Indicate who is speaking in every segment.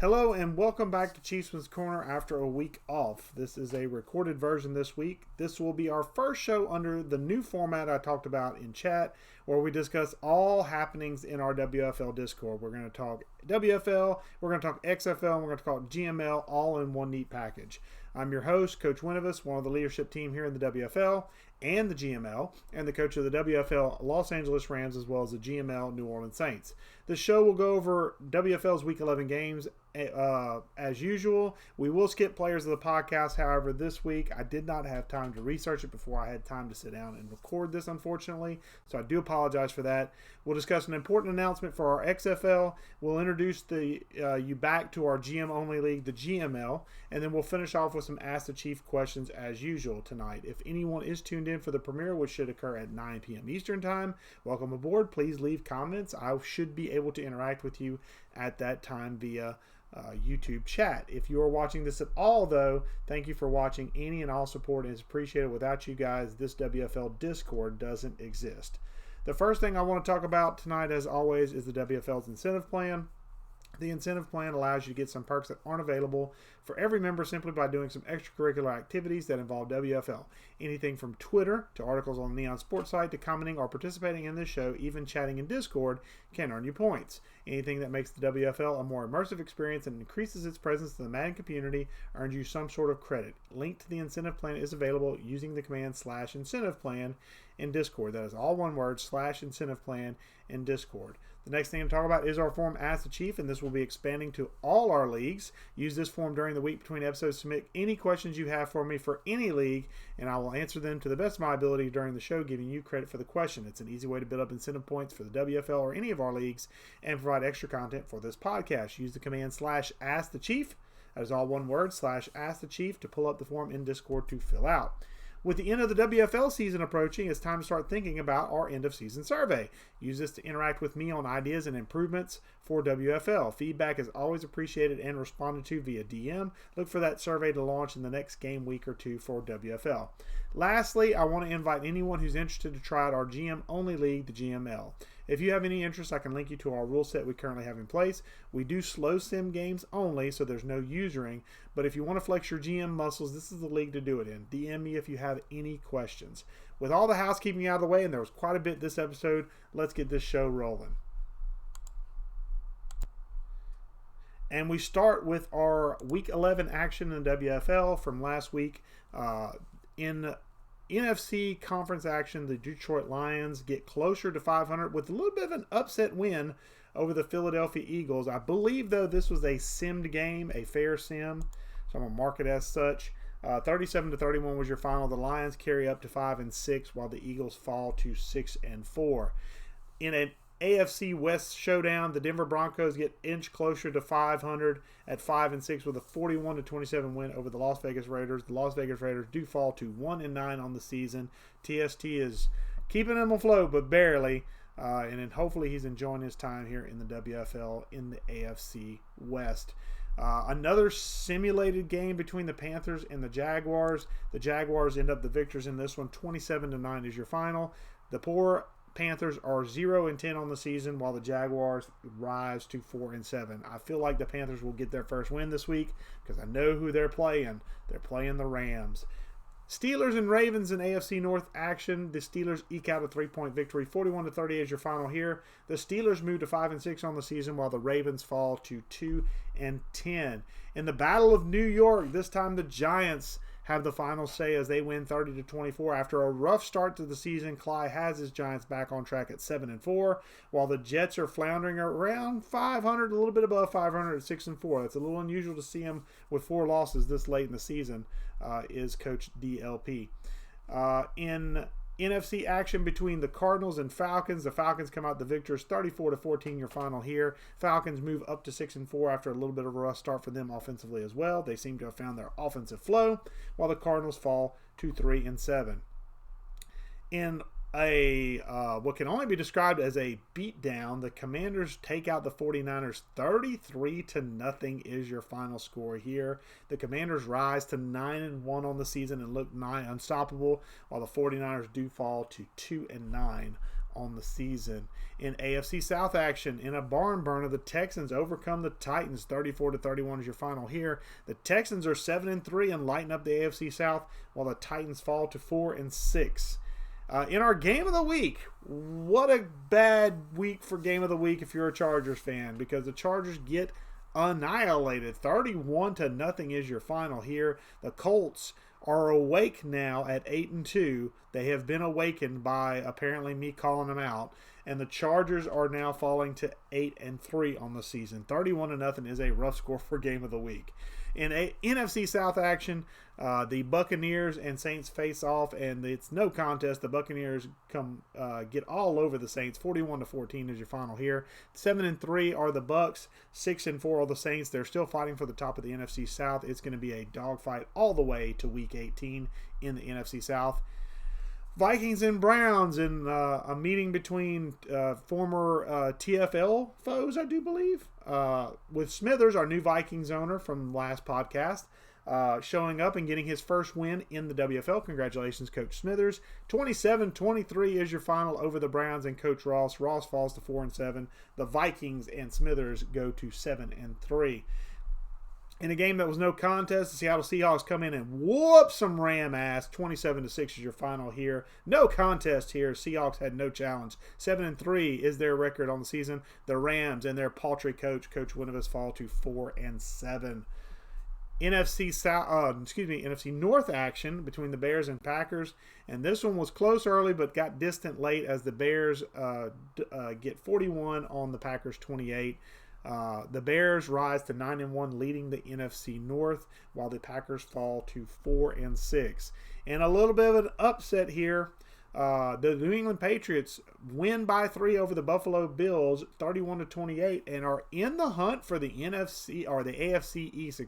Speaker 1: Hello and welcome back to Chiefsman's Corner after a week off. This is a recorded version this week. This will be our first show under the new format I talked about in chat, where we discuss all happenings in our WFL Discord. We're going to talk WFL, we're going to talk XFL, and we're going to talk GML all in one neat package. I'm your host, Coach Winuvas, one of the leadership team here in the WFL and the GML, and the coach of the WFL Los Angeles Rams as well as the GML New Orleans Saints. This show will go over WFL's Week 11 games as usual. We will skip players of the podcast. However, this week I did not have time to research it before I had time to sit down and record this, unfortunately. So I do apologize for that. We'll discuss an important announcement for our XFL. We'll introduce you back to our GM-only league, the GML, and then we'll finish off with some Ask the Chief questions as usual tonight. If anyone is tuned in for the premiere, which should occur at 9 p.m. Eastern Time, welcome aboard. Please leave comments. I should be able to interact with you at that time via YouTube chat. If you are watching this at all, though, thank you for watching. Any and all support is appreciated. Without you guys, this WFL Discord doesn't exist. The first thing I want to talk about tonight, as always, is the WFL's incentive plan. The incentive plan allows you to get some perks that aren't available for every member simply by doing some extracurricular activities that involve WFL. Anything from Twitter to articles on the Neon Sports site to commenting or participating in this show, even chatting in Discord, can earn you points. Anything that makes the WFL a more immersive experience and increases its presence in the Madden community earns you some sort of credit. Link to the incentive plan is available using the command /incentive plan in Discord. That is all one word, /incentive plan in Discord. The next thing I'm talking about is our form Ask the Chief, and this will be expanding to all our leagues. Use this form during the week between episodes to submit any questions you have for me for any league, and I will answer them to the best of my ability during the show, giving you credit for the question. It's an easy way to build up incentive points for the WFL or any of our leagues and provide extra content for this podcast. Use the command /Ask the Chief. That is all one word, /Ask the Chief, to pull up the form in Discord to fill out. With the end of the WFL season approaching, it's time to start thinking about our end-of-season survey. Use this to interact with me on ideas and improvements for WFL. Feedback is always appreciated and responded to via DM. Look for that survey to launch in the next game week or two for WFL. Lastly, I want to invite anyone who's interested to try out our GM-only league, the GML. If you have any interest, I can link you to our rule set we currently have in place. We do slow sim games only, so there's no usering. But if you want to flex your GM muscles, this is the league to do it in. DM me if you have any questions. With all the housekeeping out of the way, and there was quite a bit this episode, let's get this show rolling. And we start with our Week 11 action in WFL from last week. In NFC conference action, the Detroit Lions get closer to 500 with a little bit of an upset win over the Philadelphia Eagles. I believe, though, this was a simmed game, a fair sim, so I'm going to mark it as such. 37-31 was your final. The Lions carry up to 5-6, while the Eagles fall to 6-4. In an AFC West showdown, the Denver Broncos get inch closer to 500 at 5-6 with a 41-27 win over the Las Vegas Raiders. The Las Vegas Raiders do fall to 1-9 on the season. TST is keeping them afloat, but barely. And then hopefully he's enjoying his time here in the WFL in the AFC West. Another simulated game between the Panthers and the Jaguars. The Jaguars end up the victors in this one. 27-9 is your final. The poor Panthers are 0-10 on the season, while the Jaguars rise to 4-7. I feel like the Panthers will get their first win this week because I know who they're playing. They're playing the Rams. Steelers and Ravens in AFC North action. The Steelers eke out a 3-point victory. 41-30 is your final here. The Steelers move to 5-6 on the season, while the Ravens fall to 2-10. In the Battle of New York, this time the Giants have the final say as they win 30-24. After a rough start to the season, Cly has his Giants back on track at 7-4, while the Jets are floundering around 500, a little bit above 500 at 6-4. It's a little unusual to see them with 4 losses this late in the season, is Coach DLP. In NFC action between the Cardinals and Falcons, the Falcons come out the victors 34-14, your final here. Falcons move up to 6-4 after a little bit of a rough start for them offensively as well. They seem to have found their offensive flow, while the Cardinals fall to 3-7. In a what can only be described as a beatdown, the Commanders take out the 49ers 33-0 is your final score here. The Commanders rise to 9-1 on the season and look nigh unstoppable, while the 49ers do fall to 2-9 on the season. In AFC South action, in a barn burner, the Texans overcome the Titans. 34-31 is your final here. The Texans are 7-3 and lighten up the AFC South, while the Titans fall to 4-6. In our game of the week, what a bad week for game of the week if you're a Chargers fan, because the Chargers get annihilated. 31-0 is your final here. The Colts are awake now at 8-2. They have been awakened by apparently me calling them out. And the Chargers are now falling to 8-3 on the season. 31-0 is a rough score for game of the week. In a NFC South action, the Buccaneers and Saints face off, and it's no contest. The Buccaneers get all over the Saints. 41-14 is your final here. 7-3 are the Bucs. 6-4 are the Saints. They're still fighting for the top of the NFC South. It's going to be a dogfight all the way to Week 18 in the NFC South. Vikings and Browns in a meeting between former TFL foes, I do believe, with Smithers, our new Vikings owner from last podcast, showing up and getting his first win in the WFL. Congratulations, Coach Smithers. 27-23 is your final over the Browns and Coach Ross. Ross falls to 4-7. The Vikings and Smithers go to 7-3. In a game that was no contest, the Seattle Seahawks come in and whoop some Ram ass. 27-6 is your final here. No contest here. Seahawks had no challenge. 7-3 is their record on the season. The Rams and their paltry coach, Coach Winuvas, fall to 4-7. NFC North action between the Bears and Packers, and this one was close early but got distant late as the Bears get 41 on the Packers 28. The Bears rise to 9-1, leading the NFC North, while the Packers fall to 4-6. And a little bit of an upset here. The New England Patriots win by 3 over the Buffalo Bills, 31-28, and are in the hunt for the AFC East.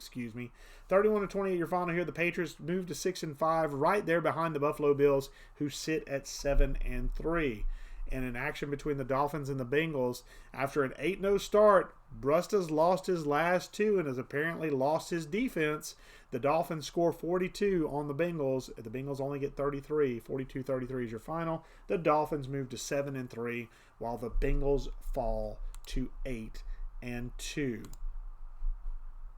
Speaker 1: 31-28, your final here. The Patriots move to 6-5, right there behind the Buffalo Bills, who sit at 7-3. And in action between the Dolphins and the Bengals, after an 8-0 start, Brusta's lost his last 2 and has apparently lost his defense. The Dolphins score 42 on the Bengals. The Bengals only get 33. 42-33 is your final. The Dolphins move to 7-3, while the Bengals fall to 8-2.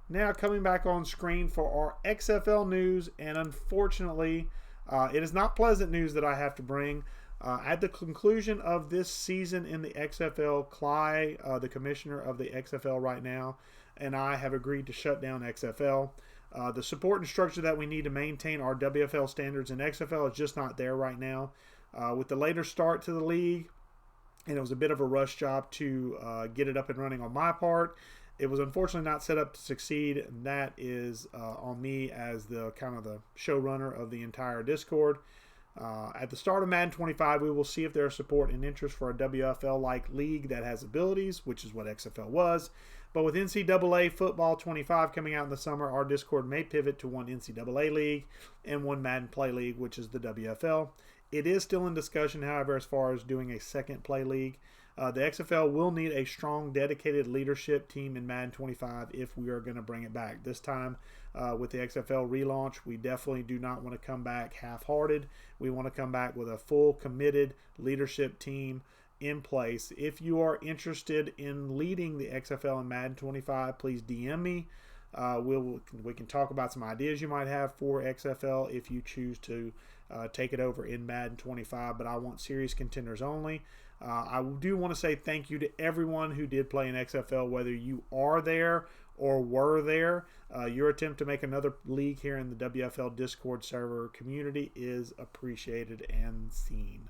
Speaker 1: Now coming back on screen for our XFL news, and unfortunately, it is not pleasant news that I have to bring. At the conclusion of this season in the XFL, Cly, the commissioner of the XFL right now, and I have agreed to shut down XFL. The support and structure that we need to maintain our WFL standards in XFL is just not there right now. With the later start to the league, and it was a bit of a rush job to get it up and running on my part. It was unfortunately not set up to succeed, and that is on me as the kind of the showrunner of the entire Discord. At the start of Madden 25, we will see if there is support and interest for a WFL-like league that has abilities, which is what XFL was. But with NCAA Football 25 coming out in the summer, our Discord may pivot to one NCAA league and one Madden Play League, which is the WFL. It is still in discussion, however, as far as doing a second Play League. The XFL will need a strong, dedicated leadership team in Madden 25 if we are going to bring it back. This time, with the XFL relaunch, we definitely do not want to come back half-hearted. We want to come back with a full, committed leadership team in place. If you are interested in leading the XFL in Madden 25, please DM me. We can talk about some ideas you might have for XFL if you choose to take it over in Madden 25, but I want serious contenders only. I do want to say thank you to everyone who did play in XFL, whether you are there or were there. Your attempt to make another league here in the WFL Discord server community is appreciated and seen.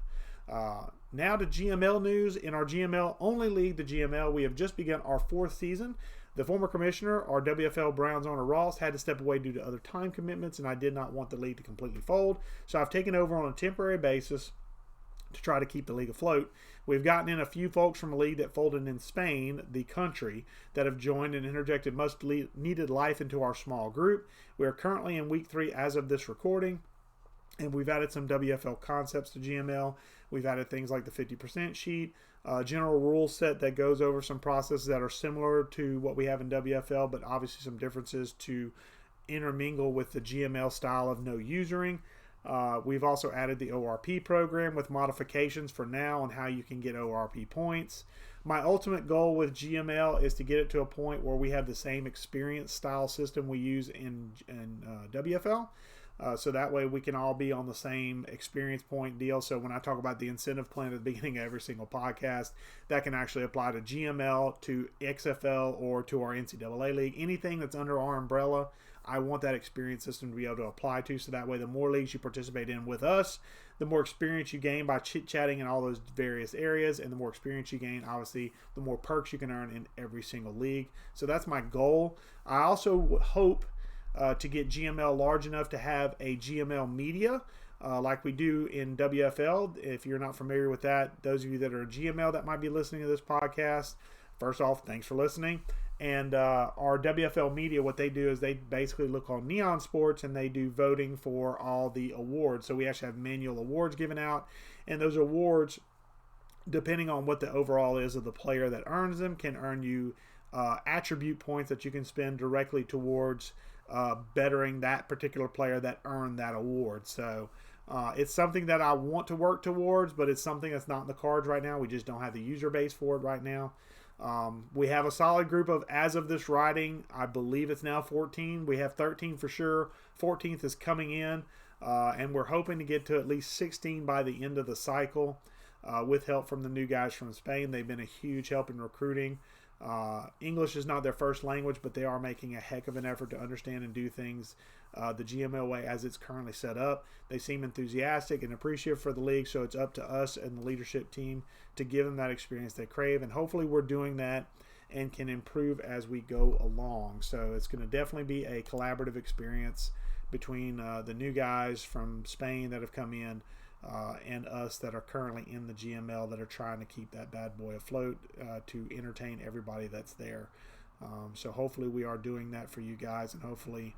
Speaker 1: Now to GML news. In our GML only league, the GML, we have just begun our 4th season. The former commissioner, our WFL Browns owner Ross, had to step away due to other time commitments, and I did not want the league to completely fold. So I've taken over on a temporary basis to try to keep the league afloat. We've gotten in a few folks from a league that folded in Spain, the country, that have joined and interjected much needed life into our small group. We are currently in week 3 as of this recording, and we've added some WFL concepts to GML. We've added things like the 50% sheet, general rule set that goes over some processes that are similar to what we have in WFL, but obviously some differences to intermingle with the GML style of no usering. We've also added the ORP program with modifications for now on how you can get ORP points. My ultimate goal with GML is to get it to a point where we have the same experience style system we use in WFL. So that way we can all be on the same experience point deal. So when I talk about the incentive plan at the beginning of every single podcast, that can actually apply to GML, to XFL, or to our NCAA league. Anything that's under our umbrella, I want that experience system to be able to apply to. So that way the more leagues you participate in with us, the more experience you gain by chit-chatting in all those various areas, and the more experience you gain, obviously, the more perks you can earn in every single league. So that's my goal. I also hope to get GML large enough to have a GML media like we do in WFL. If you're not familiar with that, those of you that are GML that might be listening to this podcast, first off, thanks for listening. And our WFL media, what they do is they basically look on Neon Sports and they do voting for all the awards. So we actually have manual awards given out, and those awards, depending on what the overall is of the player that earns them, can earn you attribute points that you can spend directly towards bettering that particular player that earned that award. So it's something that I want to work towards, but it's something that's not in the cards right now. We just don't have the user base for it right now. We have a solid group of, as of this writing, I believe it's now 14. We have 13 for sure. 14th is coming in, and we're hoping to get to at least 16 by the end of the cycle with help from the new guys from Spain. They've been a huge help in recruiting. English is not their first language, but they are making a heck of an effort to understand and do things the GML way as it's currently set up. They seem enthusiastic and appreciative for the league, so it's up to us and the leadership team to give them that experience they crave, and hopefully we're doing that and can improve as we go along. So it's going to definitely be a collaborative experience between the new guys from Spain that have come in and us that are currently in the GML that are trying to keep that bad boy afloat to entertain everybody that's there. So hopefully we are doing that for you guys, and hopefully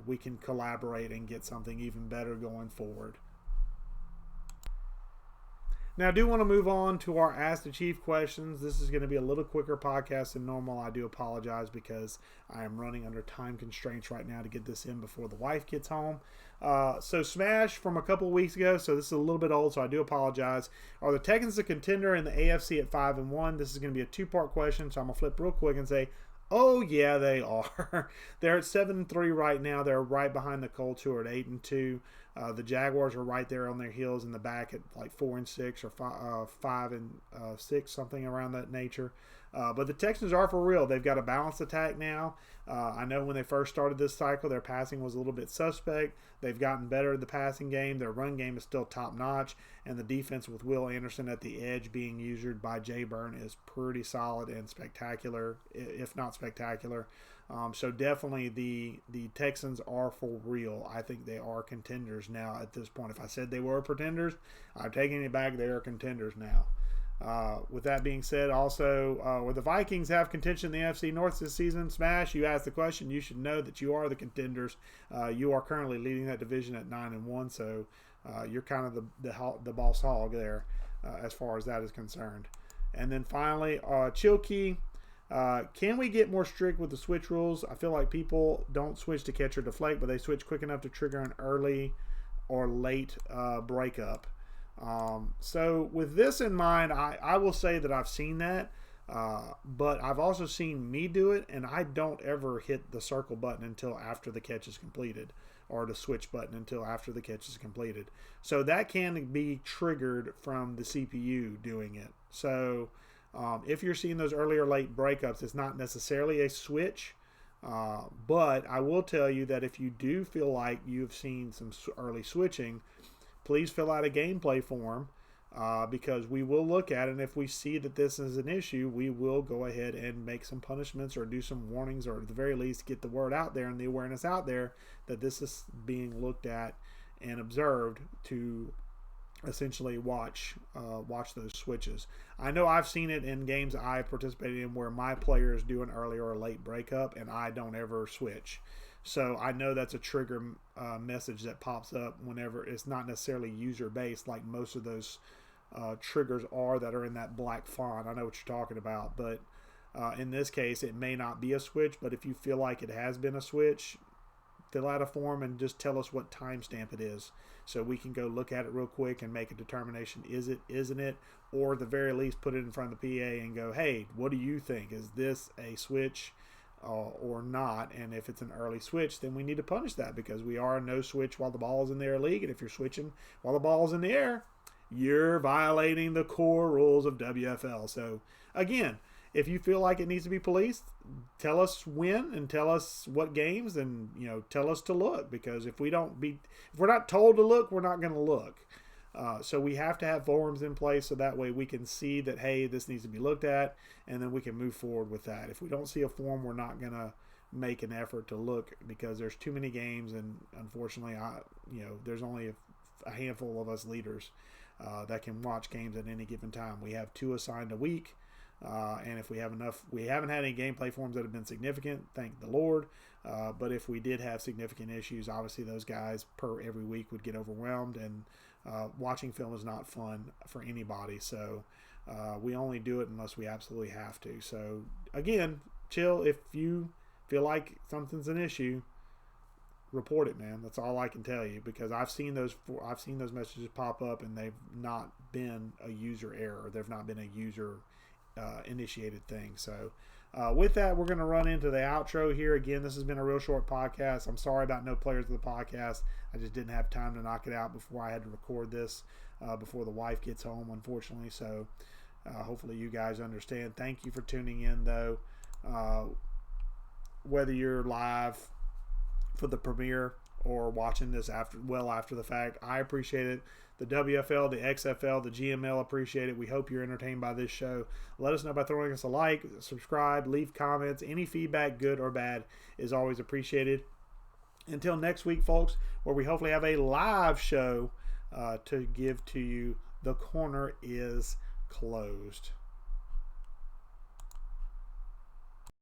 Speaker 1: we can collaborate and get something even better going forward. Now, I do want to move on to our Ask the Chief questions. This is going to be a little quicker podcast than normal. I do apologize because I am running under time constraints right now to get this in before the wife gets home. So Smash from a couple of weeks ago, so this is a little bit old, so I do apologize. Are the Texans a contender in the AFC at 5-1? This is going to be a two-part question, so I'm going to flip real quick and say, oh, yeah, they are. They're at 7-3 right now. They're right behind the Colts, who are at 8-2. The Jaguars are right there on their heels in the back at like 4-6 or 5-6, something around that nature. But the Texans are for real. They've got a balanced attack now. I know when they first started this cycle, their passing was a little bit suspect. They've gotten better at the passing game. Their run game is still top notch, and the defense with Will Anderson at the edge being used by Jay Byrne is pretty solid and spectacular, if not spectacular. So definitely the Texans are for real. I think they are contenders now at this point. If I said they were pretenders, I'm taking it back. They are contenders now. With that being said, also, will the Vikings have contention in the NFC North this season? Smash, you asked the question. You should know that you are the contenders. You are currently leading that division at 9-1, so you're kind of the boss hog there as far as that is concerned. And then finally, Chilkey. Can we get more strict with the switch rules? I feel like people don't switch to catch or deflect, but they switch quick enough to trigger an early or late breakup. So with this in mind, I will say that I've seen that, but I've also seen me do it, and I don't ever hit the circle button until after the catch is completed, or the switch button until after the catch is completed. So that can be triggered from the CPU doing it. So if you're seeing those early or late breakups, it's not necessarily a switch, but I will tell you that if you do feel like you've seen some early switching, please fill out a gameplay form because we will look at it, and if we see that this is an issue, we will go ahead and make some punishments or do some warnings, or at the very least get the word out there and the awareness out there that this is being looked at and observed to essentially watch those switches. I know I've seen it in games I've participated in where my players do an early or a late breakup and I don't ever switch. So I know that's a trigger message that pops up whenever it's not necessarily user-based like most of those triggers are that are in that black font. I know what you're talking about, but in this case, it may not be a switch, but if you feel like it has been a switch, fill out a form and just tell us what timestamp it is, so we can go look at it real quick and make a determination. Is it, isn't it? Or at the very least, put it in front of the PA and go, hey, what do you think? Is this a switch or not? And if it's an early switch, then we need to punish that, because we are a no switch while the ball is in the air league. And if you're switching while the ball is in the air, you're violating the core rules of WFL. So again, if you feel like it needs to be policed, tell us when and tell us what games, and tell us to look, because if we're not told to look, we're not going to look. So we have to have forms in place, so that way we can see that, hey, this needs to be looked at, and then we can move forward with that. If we don't see a form, we're not going to make an effort to look, because there's too many games, and unfortunately, there's only a handful of us leaders that can watch games at any given time. We have 2 assigned a week. And if we have enough, we haven't had any gameplay forms that have been significant, thank the Lord. But if we did have significant issues, obviously those guys per every week would get overwhelmed, and watching film is not fun for anybody. So we only do it unless we absolutely have to. So again, chill. If you feel like something's an issue, report it, man. That's all I can tell you, because I've seen those messages pop up, and they've not been a user error. They've not been a user initiated thing. So with that, we're going to run into the outro here. Again, this has been a real short podcast. I'm sorry about no players of the podcast. I just didn't have time to knock it out before I had to record this before the wife gets home, unfortunately. So hopefully you guys understand. Thank you for tuning in, though. Whether you're live for the premiere or watching this after the fact, I appreciate it. The WFL, the XFL, the GML appreciate it. We hope you're entertained by this show. Let us know by throwing us a like, subscribe, leave comments. Any feedback, good or bad, is always appreciated. Until next week, folks, where we hopefully have a live show to give to you. The corner is closed.